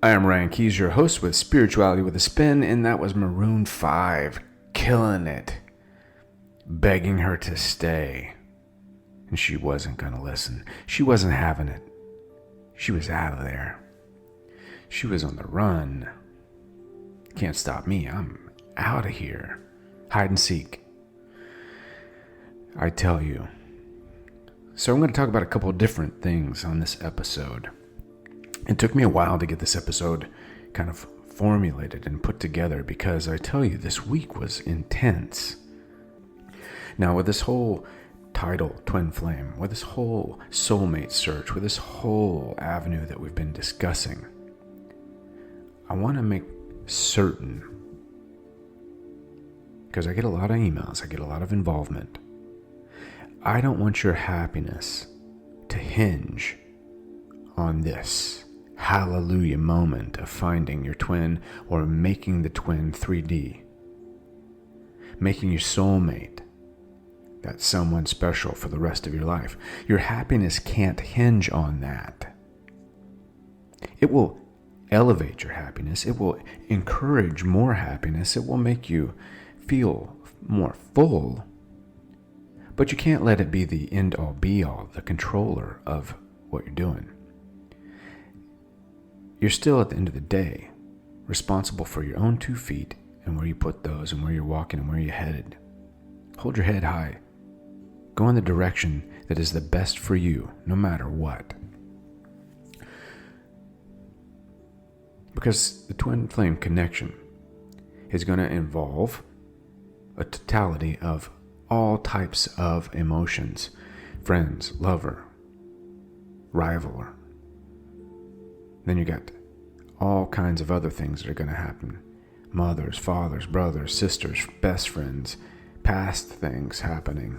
I am Ryan Keys, your host with Spirituality with a Spin, and that was Maroon 5, killing it, begging her to stay. And she wasn't going to listen. She wasn't having it. She was out of there. She was on the run. Can't stop me. I'm out of here. Hide and seek. I tell you. So I'm going to talk about a couple of different things on this episode. It took me a while to get this episode kind of formulated and put together because I tell you, this week was intense. Now, with this whole title, Twin Flame, with this whole soulmate search, with this whole avenue that we've been discussing, I want to make certain, because I get a lot of emails, I get a lot of involvement. I don't want your happiness to hinge on this hallelujah moment of finding your twin or making the twin 3D. Making your soulmate that someone special for the rest of your life. Your happiness can't hinge on that. It will elevate your happiness. It will encourage more happiness. It will make you feel more full. But you can't let it be the end-all be-all, the controller of what you're doing. You're still, at the end of the day, responsible for your own 2 feet and where you put those and where you're walking and where you're headed. Hold your head high. Go in the direction that is the best for you, no matter what. Because the twin flame connection is going to involve a totality of all types of emotions. Friends, lover, rivaler. Then you got all kinds of other things that are going to happen. Mothers, fathers, brothers, sisters, best friends, past things happening.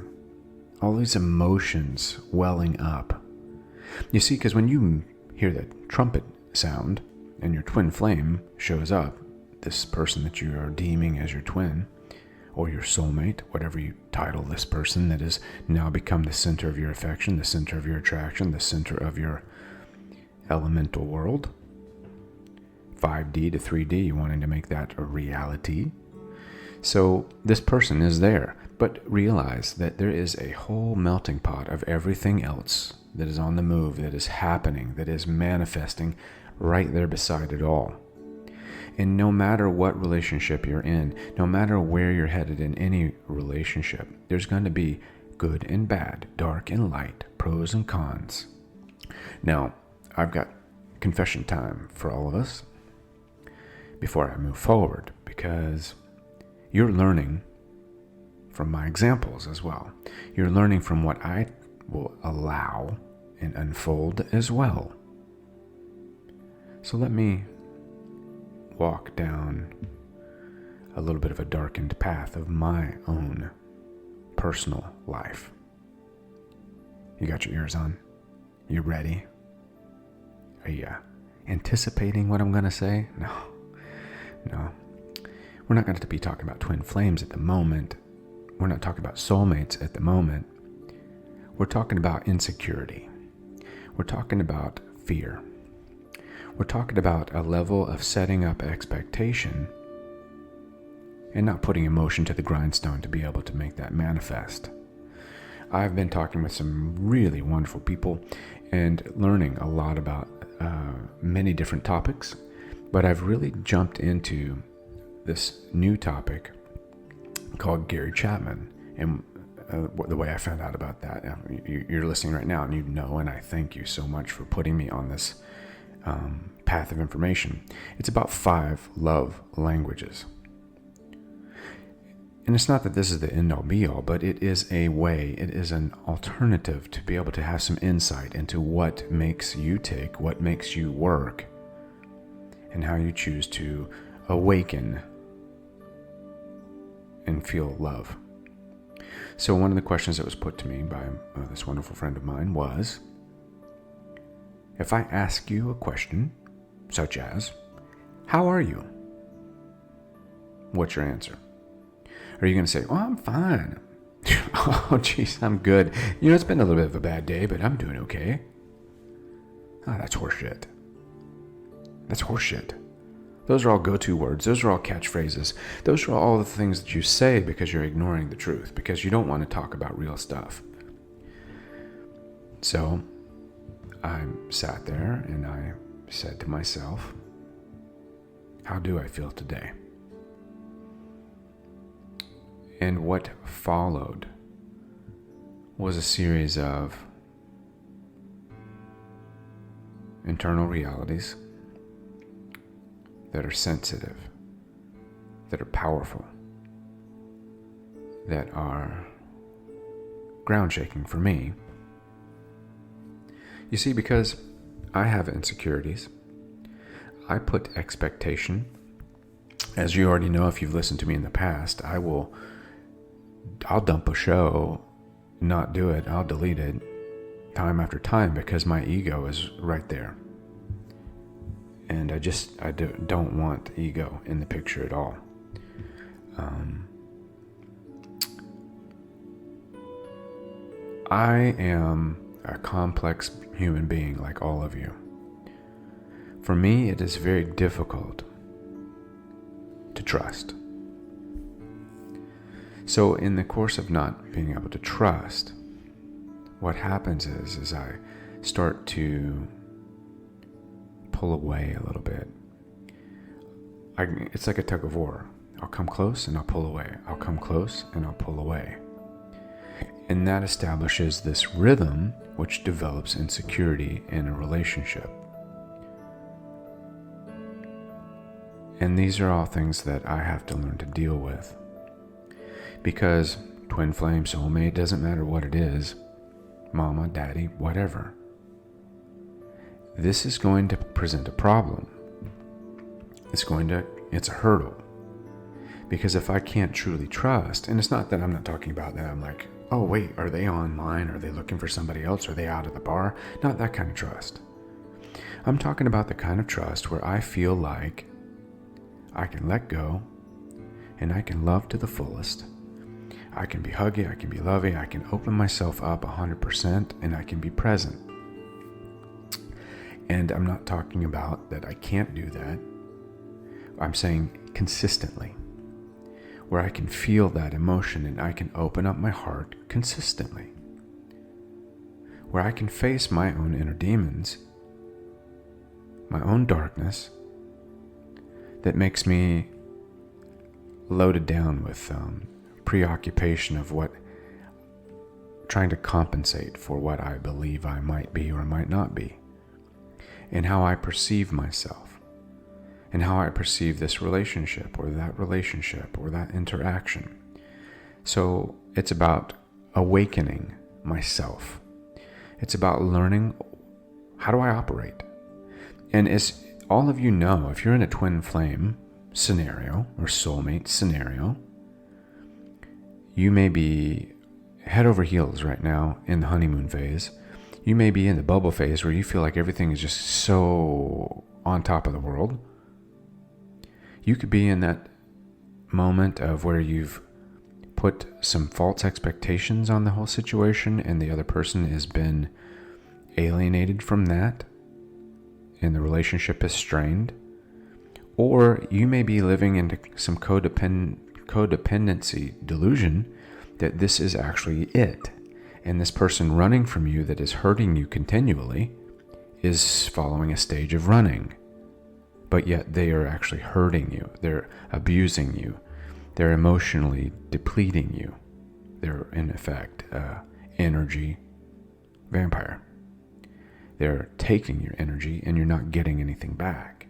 All these emotions welling up. You see, because when you hear that trumpet sound and your twin flame shows up, this person that you are deeming as your twin, or your soulmate, whatever you title this person that has now become the center of your affection, the center of your attraction, the center of your elemental world, 5D to 3D, you wanting to make that a reality. So this person is there, but realize that there is a whole melting pot of everything else that is on the move, that is happening, that is manifesting right there beside it all. And no matter what relationship you're in, no matter where you're headed in any relationship, there's going to be good and bad, dark and light, pros and cons. Now, I've got confession time for all of us before I move forward, because you're learning from my examples as well. You're learning from what I will allow and unfold as well. So let me walk down a little bit of a darkened path of my own personal life. You got your ears on? You ready? Are you anticipating what I'm going to say? No. We're not going to be talking about twin flames at the moment. We're not talking about soulmates at the moment. We're talking about insecurity. We're talking about fear. We're talking about a level of setting up expectation and not putting emotion to the grindstone to be able to make that manifest. I've been talking with some really wonderful people and learning a lot about many different topics, but I've really jumped into this new topic called Gary Chapman. And the way I found out about that, you're listening right now and you know, and I thank you so much for putting me on this path of information. It's about 5 love languages. And it's not that this is the end-all be-all, but it is a way, it is an alternative to be able to have some insight into what makes you tick, what makes you work, and how you choose to awaken and feel love. So one of the questions that was put to me by this wonderful friend of mine was, if I ask you a question, such as, how are you? What's your answer? Are you going to say, oh, I'm fine. Oh, geez, I'm good. You know, it's been a little bit of a bad day, but I'm doing okay. Oh, that's horseshit. That's horseshit. Those are all go-to words. Those are all catchphrases. Those are all the things that you say because you're ignoring the truth, because you don't want to talk about real stuff. So I sat there and I said to myself, how do I feel today? And what followed was a series of internal realities that are sensitive, that are powerful, that are ground shaking for me. You see, because I have insecurities, I put expectation. As you already know, if you've listened to me in the past, I'll dump a show, not do it, I'll delete it time after time because my ego is right there. And I don't want ego in the picture at all. I am a complex human being like all of you. For me, it is very difficult to trust. So in the course of not being able to trust, what happens is I start to pull away a little bit. It's like a tug of war. I'll come close and I'll pull away. I'll come close and I'll pull away. And that establishes this rhythm which develops insecurity in a relationship. And these are all things that I have to learn to deal with. Because twin flame, soulmate, doesn't matter what it is, mama, daddy, whatever. This is going to present a problem. It's a hurdle. Because if I can't truly trust, and it's not that I'm not talking about that, I'm like, oh wait, are they online? Are they looking for somebody else? Are they out of the bar? Not that kind of trust. I'm talking about the kind of trust where I feel like I can let go and I can love to the fullest. I can be huggy, I can be loving, I can open myself up 100% and I can be present. And I'm not talking about that I can't do that. I'm saying consistently, where I can feel that emotion and I can open up my heart consistently, where I can face my own inner demons, my own darkness that makes me loaded down with preoccupation of trying to compensate for what I believe I might be or might not be, and how I perceive myself, and how I perceive this relationship or that interaction. So it's about awakening myself. It's about learning, how do I operate? And as all of you know, if you're in a twin flame scenario or soulmate scenario, you may be head over heels right now in the honeymoon phase. You may be in the bubble phase where you feel like everything is just so on top of the world. You could be in that moment of where you've put some false expectations on the whole situation and the other person has been alienated from that and the relationship is strained. Or you may be living into some codependency delusion that this is actually it. And this person running from you that is hurting you continually is following a stage of running. But yet they are actually hurting you. They're abusing you. They're emotionally depleting you. They're, in effect, energy vampire. They're taking your energy and you're not getting anything back.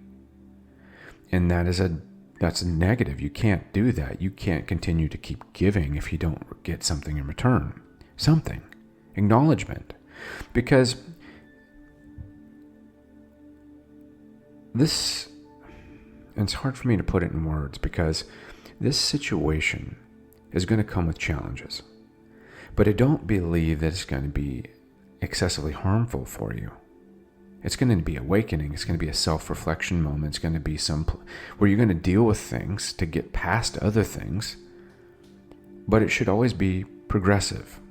And that's a negative. You can't do that. You can't continue to keep giving if you don't get something in return. Something. Acknowledgement. Because this, and it's hard for me to put it in words, because this situation is going to come with challenges. But I don't believe that it's going to be excessively harmful for you. It's going to be awakening. It's going to be a self-reflection moment. It's going to be where you're going to deal with things to get past other things. But it should always be progressive.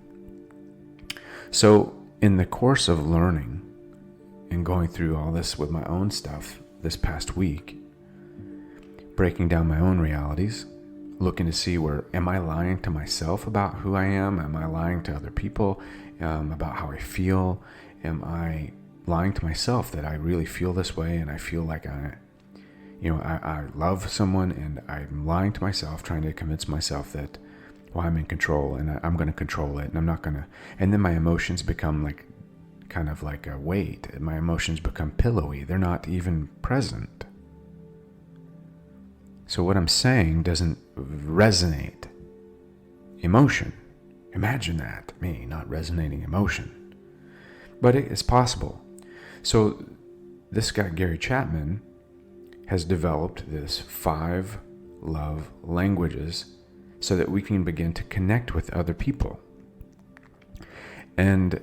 So in the course of learning and going through all this with my own stuff this past week, breaking down my own realities, looking to see where, am I lying to myself about who I am? Am I lying to other people about how I feel? Am I lying to myself that I really feel this way and I feel like I love someone, and I'm lying to myself, trying to convince myself that, well, I'm in control and I'm going to control it, and I'm not going to, and then my emotions become like, kind of like a weight. My emotions become pillowy. They're not even present. So what I'm saying doesn't resonate emotion. Imagine that, me not resonating emotion. But it's possible. So this guy, Gary Chapman, has developed this 5 love languages so that we can begin to connect with other people. And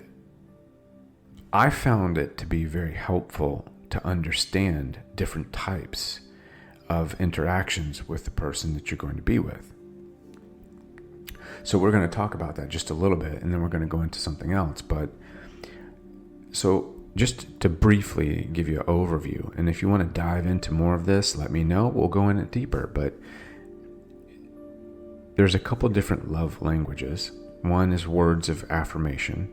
I found it to be very helpful to understand different types of interactions with the person that you're going to be with. So we're going to talk about that just a little bit, and then we're going to go into something else. But so just to briefly give you an overview, and if you want to dive into more of this, let me know. We'll go in it deeper. But there's a couple different love languages. One is words of affirmation.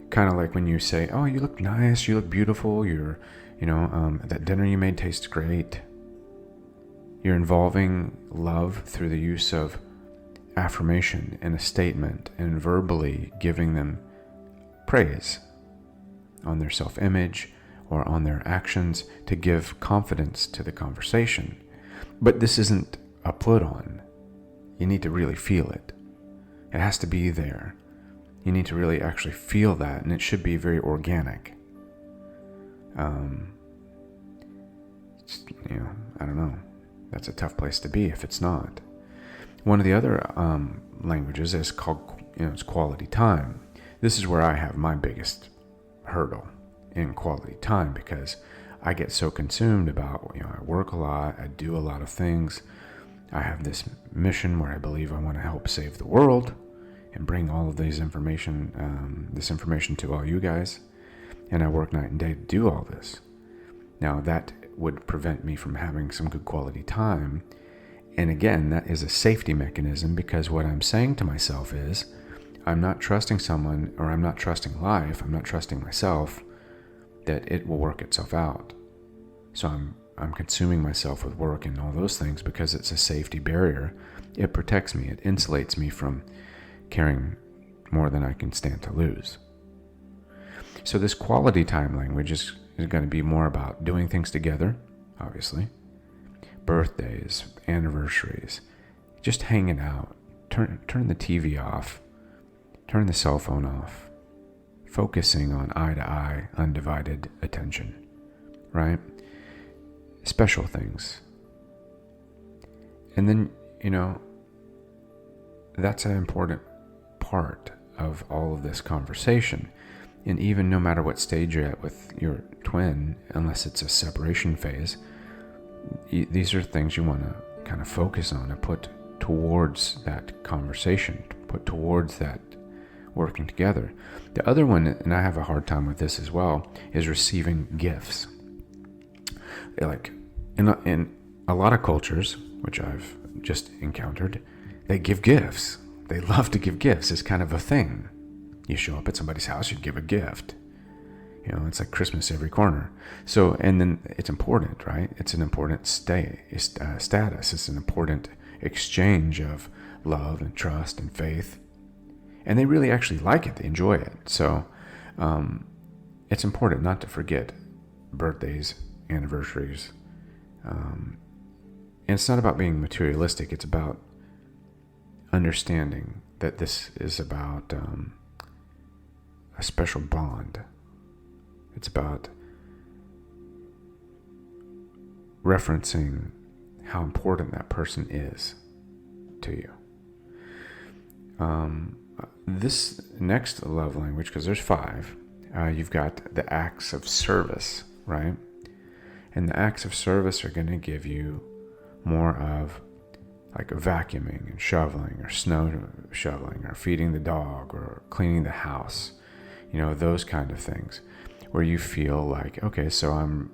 Kind of like when you say, oh, you look nice, you look beautiful, that dinner you made tastes great. You're involving love through the use of affirmation in a statement and verbally giving them praise on their self-image or on their actions to give confidence to the conversation. But this isn't a put on. You need to really feel it. It has to be there. You need to really actually feel that, and it should be very organic. I don't know. That's a tough place to be if it's not. One of the other languages is called, it's quality time. This is where I have my biggest hurdle in quality time, because I get so consumed about, I work a lot, I do a lot of things. I have this mission where I believe I want to help save the world and bring all of this information to all you guys. And I work night and day to do all this. Now that would prevent me from having some good quality time. And again, that is a safety mechanism, because what I'm saying to myself is, I'm not trusting someone, or I'm not trusting life, I'm not trusting myself that it will work itself out. So I'm consuming myself with work and all those things because it's a safety barrier. It protects me, it insulates me from carrying more than I can stand to lose. So this quality time language is going to be more about doing things together, obviously. Birthdays, anniversaries, just hanging out. Turn the TV off. Turn the cell phone off. Focusing on eye-to-eye, undivided attention, right? Special things. And then, that's an important part of all of this conversation. And even no matter what stage you're at with your twin, unless it's a separation phase, these are things you want to kind of focus on and put towards that conversation, put towards that working together. The other one, and I have a hard time with this as well, is receiving gifts. Like in a lot of cultures, which I've just encountered, they give gifts. They love to give gifts. It's kind of a thing. You show up at somebody's house, you give a gift. It's like Christmas every corner. So, and then it's important, right? It's an important status. It's an important exchange of love and trust and faith. And they really actually like it. They enjoy it. So it's important not to forget birthdays, anniversaries. And it's not about being materialistic. It's about understanding that this is about a special bond. It's about referencing how important that person is to you. This next love language, because there's 5, you've got the acts of service, right? And the acts of service are going to give you more of like vacuuming and shoveling, or snow shoveling, or feeding the dog, or cleaning the house, those kind of things, where you feel like, okay, so I'm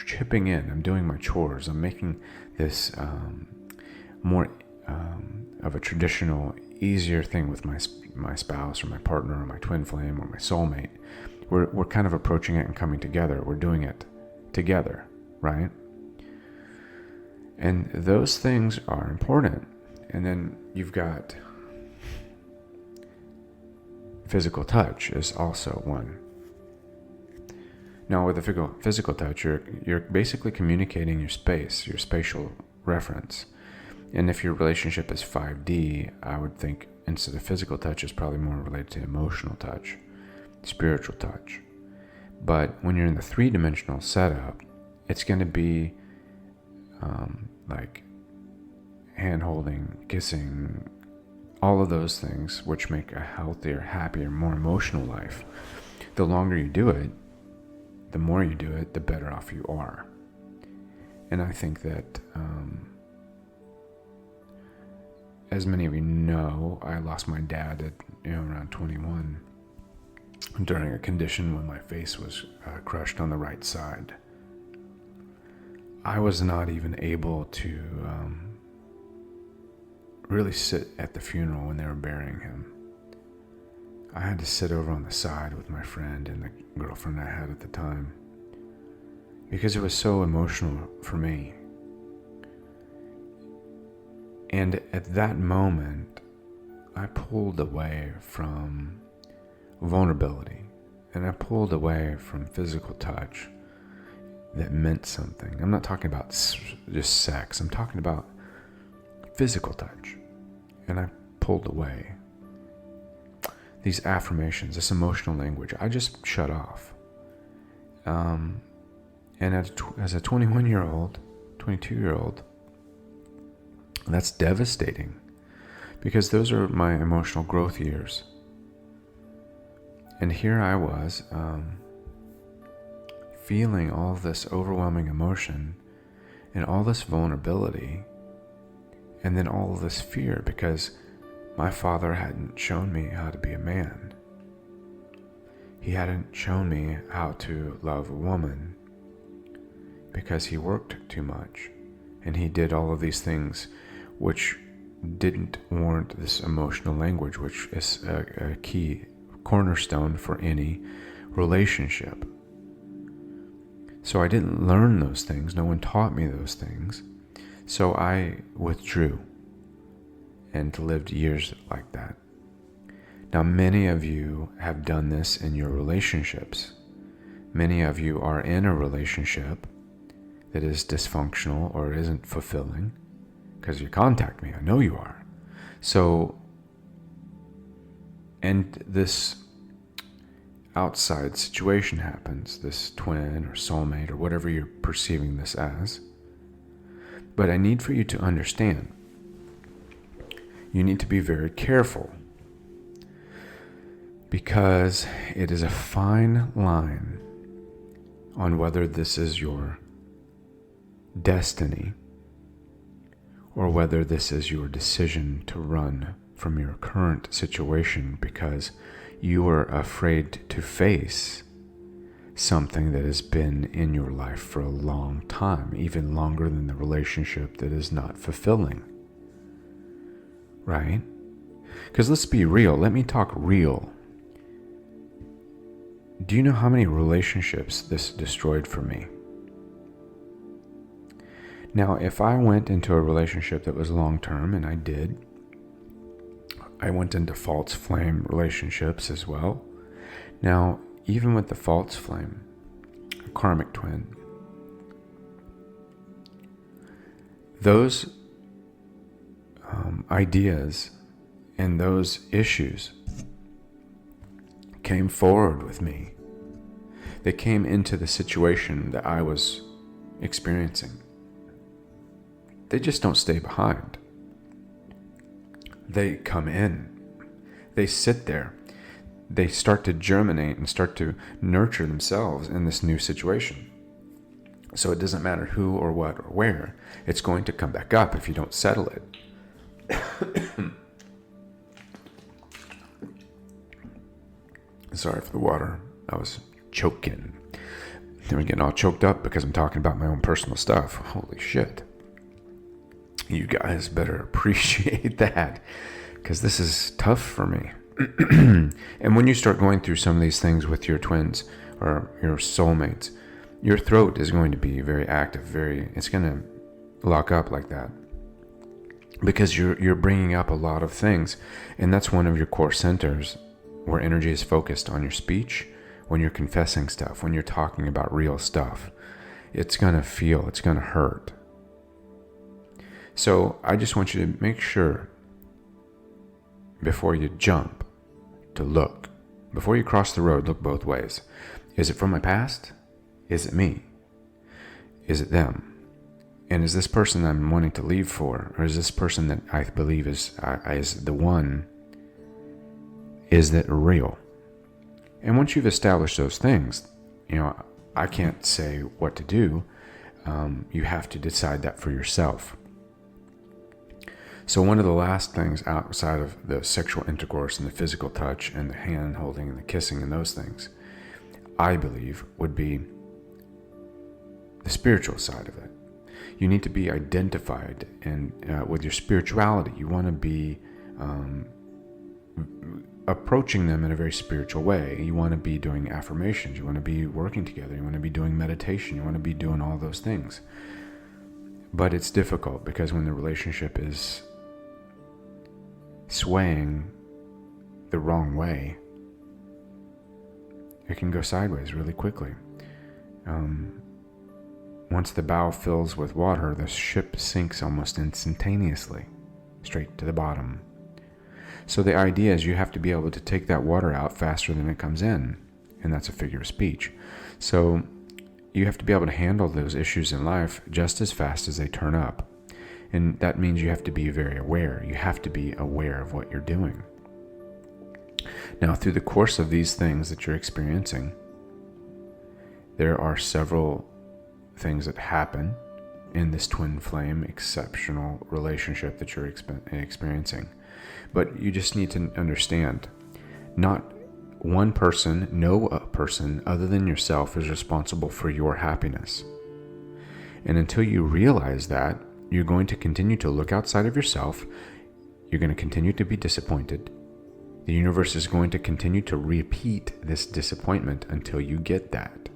chipping in. I'm doing my chores. I'm making this more of a traditional, easier thing with my spouse or my partner or my twin flame or my soulmate. We're kind of approaching it and coming together. We're doing it together, right? And those things are important. And then you've got physical touch is also one. Now, with a physical touch, you're basically communicating your space, your spatial reference. And if your relationship is 5D, I would think instead of physical touch, is probably more related to emotional touch, spiritual touch. But when you're in the 3-dimensional setup, it's going to be like hand-holding, kissing, all of those things, which make a healthier, happier, more emotional life. The longer you do it, the more you do it, the better off you are. And I think that, as many of you know, I lost my dad at around 21 during a condition when my face was crushed on the right side. I was not even able to really sit at the funeral when they were burying him. I had to sit over on the side with my friend and the girlfriend I had at the time because it was so emotional for me. And at that moment, I pulled away from vulnerability and I pulled away from physical touch that meant something. I'm not talking about just sex. I'm talking about physical touch. And I pulled away. These affirmations, this emotional language, I just shut off. And as a 21-year-old, 22-year-old, that's devastating because those are my emotional growth years. And here I was, feeling all this overwhelming emotion and all this vulnerability and then all of this fear because my father hadn't shown me how to be a man. He hadn't shown me how to love a woman because he worked too much and he did all of these things which didn't warrant this emotional language, which is a key cornerstone for any relationship. So I didn't learn those things. No one taught me those things. So I withdrew and lived years like that. Now, many of you have done this in your relationships. Many of you are in a relationship that is dysfunctional or isn't fulfilling because you contact me. I know you are. So, and this outside situation happens, this twin or soulmate or whatever you're perceiving this as. But I need for you to understand, you need to be very careful because it is a fine line on whether this is your destiny or whether this is your decision to run from your current situation because you are afraid to face something that has been in your life for a long time, even longer than the relationship that is not fulfilling. Right? Because let's be real. Let me talk real. Do you know how many relationships this destroyed for me? Now, if I went into a relationship that was long-term, and I did, I went into false flame relationships as well. Now, even with the false flame, a karmic twin, those ideas and those issues came forward with me. They came into the situation that I was experiencing. They just don't stay behind. They come in. They sit there. They start to germinate and start to nurture themselves in this new situation. So it doesn't matter who or what or where, it's going to come back up if you don't settle it. Sorry for the water. I was choking. I'm getting all choked up because I'm talking about my own personal stuff. Holy shit. You guys better appreciate that, because this is tough for me. And when you start going through some of these things with your twins or your soulmates, your throat is going to be very active, it's going to lock up like that, because you're bringing up a lot of things. And that's one of your core centers where energy is focused on your speech. When you're confessing stuff, when you're talking about real stuff, it's going to hurt. So I just want you to make sure before you jump to look. Before you cross the road, look both ways. Is it from my past? Is it me? Is it them? And is this person I'm wanting to leave for? Or is this person that I believe is the one, is that real? And once you've established those things, I can't say what to do. You have to decide that for yourself. So one of the last things outside of the sexual intercourse and the physical touch and the hand holding and the kissing and those things, I believe, would be the spiritual side of it. You need to be identified with your spirituality. You want to be approaching them in a very spiritual way. You want to be doing affirmations. You want to be working together. You want to be doing meditation. You want to be doing all those things. But it's difficult because when the relationship is swaying the wrong way, it can go sideways really quickly. Once the bow fills with water, the ship sinks almost instantaneously, straight to the bottom. So the idea is you have to be able to take that water out faster than it comes in, and that's a figure of speech. So you have to be able to handle those issues in life just as fast as they turn up. And that means you have to be very aware. You have to be aware of what you're doing. Now, through the course of these things that you're experiencing, there are several things that happen in this twin flame exceptional relationship that you're experiencing. But you just need to understand, not one person, no person other than yourself is responsible for your happiness. And until you realize that, you're going to continue to look outside of yourself. You're going to continue to be disappointed. The universe is going to continue to repeat this disappointment until you get that.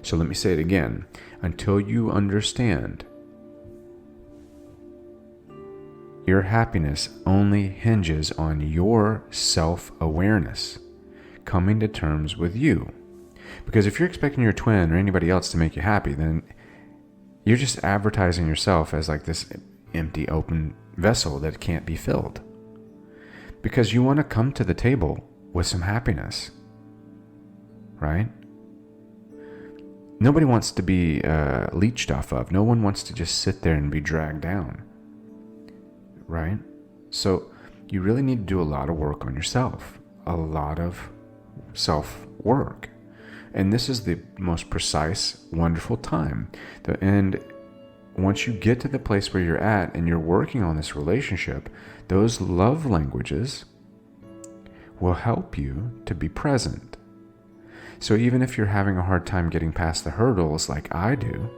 So let me say it again. Until you understand your happiness only hinges on your self-awareness, coming to terms with you. Because if you're expecting your twin or anybody else to make you happy, then you're just advertising yourself as like this empty, open vessel that can't be filled. Because you want to come to the table with some happiness, right? Nobody wants to be leached off of. No one wants to just sit there and be dragged down, right? So you really need to do a lot of work on yourself, a lot of self-work. And this is the most precise, wonderful time. And once you get to the place where you're at and you're working on this relationship, those love languages will help you to be present. So even if you're having a hard time getting past the hurdles like I do,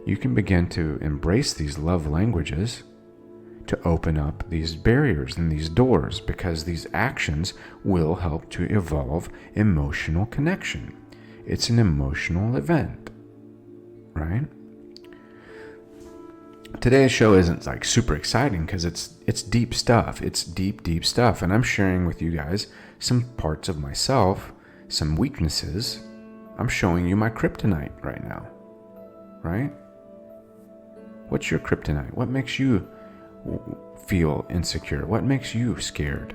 you can begin to embrace these love languages to open up these barriers and these doors, because these actions will help to evolve emotional connection. It's an emotional event, right? Today's show isn't like super exciting because it's deep stuff. It's deep stuff. And I'm sharing with you guys some parts of myself, some weaknesses. I'm showing you my kryptonite right now, right? What's your kryptonite? What makes you feel insecure? What makes you scared?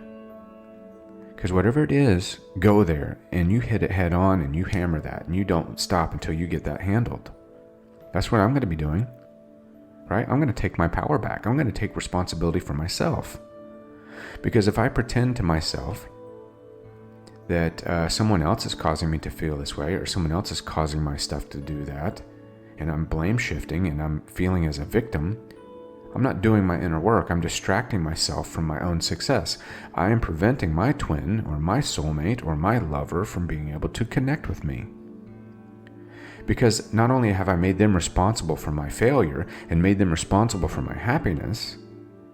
Because whatever it is, go there and you hit it head on and you hammer that and you don't stop until you get that handled. That's what I'm going to be doing, right? I'm going to take my power back. I'm going to take responsibility for myself. Because if I pretend to myself that someone else is causing me to feel this way, or someone else is causing my stuff to do that, and I'm blame shifting and I'm feeling as a victim, I'm not doing my inner work. I'm distracting myself from my own success. I am preventing my twin or my soulmate or my lover from being able to connect with me. Because not only have I made them responsible for my failure and made them responsible for my happiness,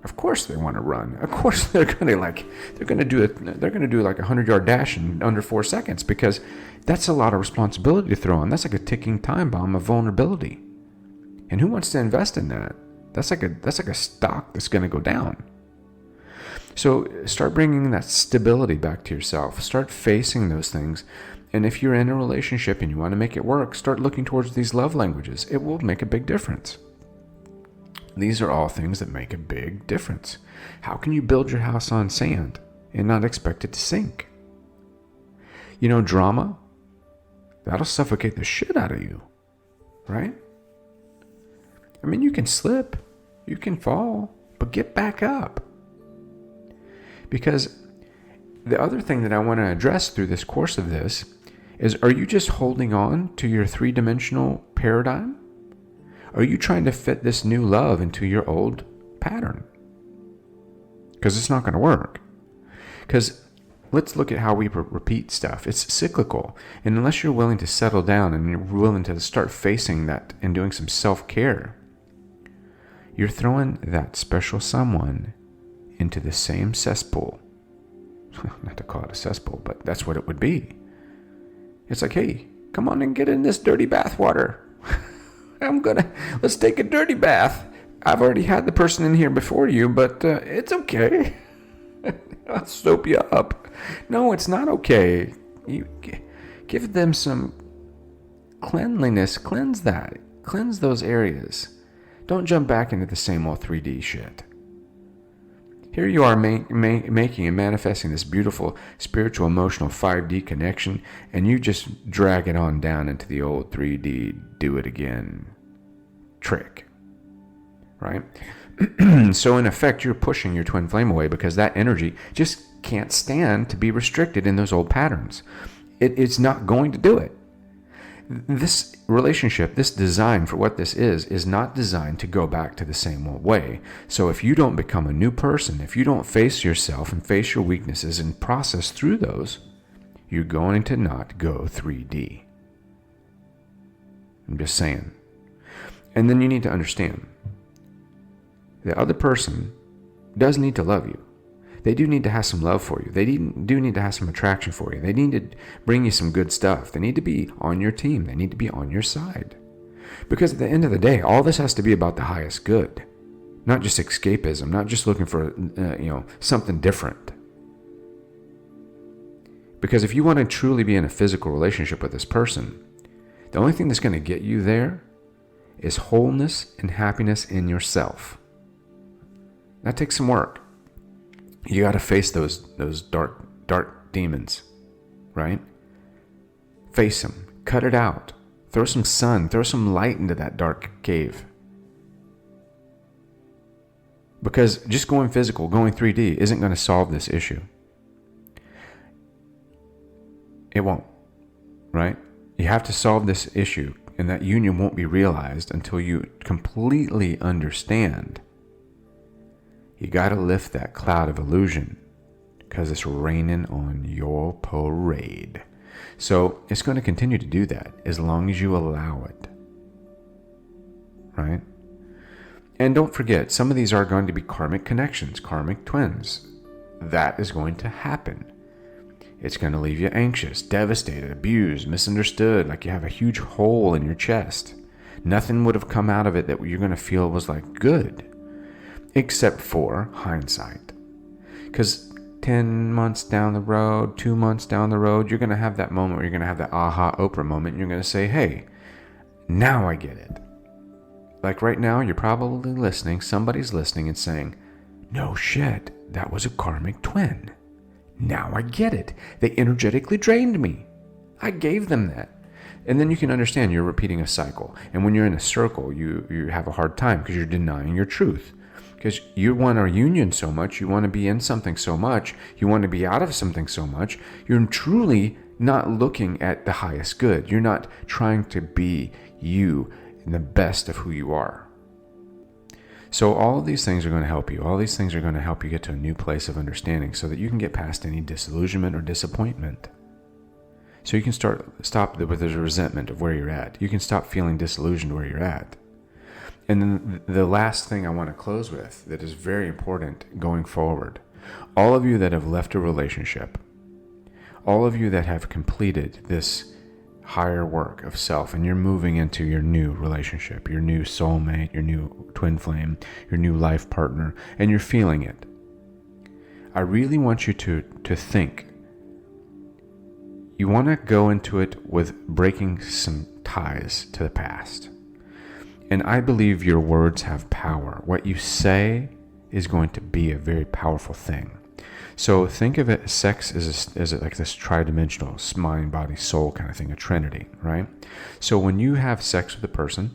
of course they want to run. Of course they're going to do like a 100-yard dash in under 4 seconds, because that's a lot of responsibility to throw on. That's like a ticking time bomb of vulnerability. And who wants to invest in that? That's like a stock that's going to go down. So start bringing that stability back to yourself. Start facing those things. And if you're in a relationship and you want to make it work, start looking towards these love languages. It will make a big difference. These are all things that make a big difference. How can you build your house on sand and not expect it to sink? Drama, that'll suffocate the shit out of you, right? I mean, you can slip, you can fall, but get back up. Because the other thing that I want to address through this course of this is, are you just holding on to your 3-dimensional paradigm? Are you trying to fit this new love into your old pattern? Because it's not going to work. Because let's look at how we repeat stuff. It's cyclical. And unless you're willing to settle down and you're willing to start facing that and doing some self-care, you're throwing that special someone into the same cesspool. Not to call it a cesspool, but that's what it would be. It's like, hey, come on and get in this dirty bath water. Let's take a dirty bath. I've already had the person in here before you, but it's okay. I'll soap you up. No, it's not okay. You give them some cleanliness. Cleanse that. Cleanse those areas. Don't jump back into the same old 3D shit. Here you are making and manifesting this beautiful spiritual, emotional 5D connection, and you just drag it on down into the old 3D do it again trick, right? So in effect, you're pushing your twin flame away because that energy just can't stand to be restricted in those old patterns. It's not going to do it. This relationship, this design for what this is not designed to go back to the same old way. So if you don't become a new person, if you don't face yourself and face your weaknesses and process through those, you're going to not go 3D. I'm just saying. And then you need to understand, the other person does need to love you. They do need to have some love for you. They do need to have some attraction for you. They need to bring you some good stuff. They need to be on your team. They need to be on your side. Because at the end of the day, all this has to be about the highest good. Not just escapism, not just looking for something different. Because if you want to truly be in a physical relationship with this person, the only thing that's going to get you there is wholeness and happiness in yourself. That takes some work. You got to face those dark demons, right? Face them. Cut it out. Throw some sun. Throw some light into that dark cave. Because just going physical, going 3D, isn't going to solve this issue. It won't, right? You have to solve this issue, and that union won't be realized until you completely understand. You got to lift that cloud of illusion because it's raining on your parade. So it's going to continue to do that as long as you allow it. Right? And don't forget, some of these are going to be karmic connections, karmic twins. That is going to happen. It's going to leave you anxious, devastated, abused, misunderstood, like you have a huge hole in your chest. Nothing would have come out of it that you're going to feel was like good. Except for hindsight. Because 10 months down the road, 2 months down the road, you're going to have that moment where you're going to have that aha Oprah moment. And you're going to say, hey, now I get it. Like right now, you're probably listening. Somebody's listening and saying, no shit, that was a karmic twin. Now I get it. They energetically drained me. I gave them that. And then you can understand you're repeating a cycle. And when you're in a circle, you have a hard time because you're denying your truth. Because you want a union so much, you want to be in something so much, you want to be out of something so much, you're truly not looking at the highest good. You're not trying to be you and the best of who you are. So all of these things are going to help you. All these things are going to help you get to a new place of understanding so that you can get past any disillusionment or disappointment. So you can stop with the resentment of where you're at. You can stop feeling disillusioned where you're at. And then the last thing I want to close with that is very important going forward. All of you that have left a relationship, all of you that have completed this higher work of self, and you're moving into your new relationship, your new soulmate, your new twin flame, your new life partner, and you're feeling it. I really want you to think. You want to go into it with breaking some ties to the past. And I believe your words have power. What you say is going to be a very powerful thing. So think of it, sex as like this tridimensional mind, body, soul kind of thing, a trinity, right? So when you have sex with a person,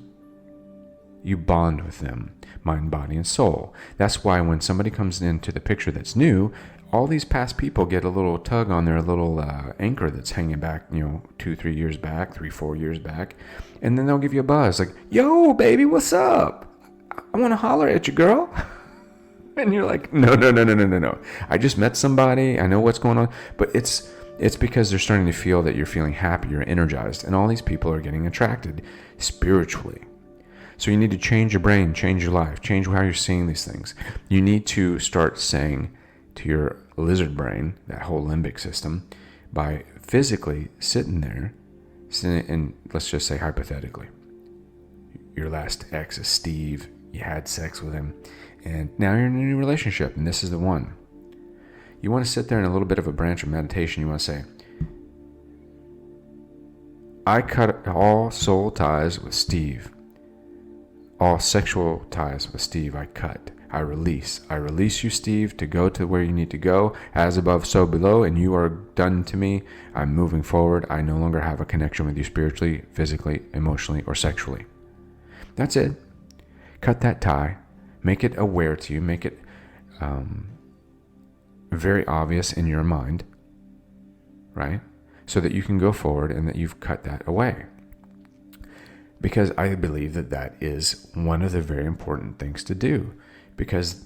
you bond with them, mind, body, and soul. That's why when somebody comes into the picture that's new, all these past people get a little tug on their little anchor that's hanging back, 2-3 years back, 3-4 years back. And then they'll give you a buzz like, yo, baby, what's up? I want to holler at you, girl. And you're like, no. I just met somebody. I know what's going on. But it's because they're starting to feel that you're feeling happy, you're energized. And all these people are getting attracted spiritually. So you need to change your brain, change your life, change how you're seeing these things. You need to start saying to your lizard brain, that whole limbic system, by physically sitting there, and let's just say hypothetically, your last ex is Steve, you had sex with him, and now you're in a new relationship, and this is the one. You want to sit there in a little bit of a branch of meditation. You want to say, I cut all soul ties with Steve. All sexual ties with Steve I cut. I release. I release you, Steve, to go to where you need to go, as above, so below, and you are done to me. I'm moving forward. I no longer have a connection with you spiritually, physically, emotionally, or sexually. That's it. Cut that tie. Make it aware to you. Make it very obvious in your mind, right? So that you can go forward and that you've cut that away. Because I believe that is one of the very important things to do. Because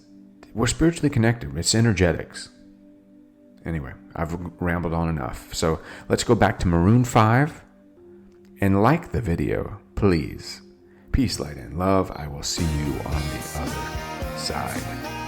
we're spiritually connected. It's energetics. Anyway, I've rambled on enough. So let's go back to Maroon 5 and like the video, please. Peace, light, and love. I will see you on the other side.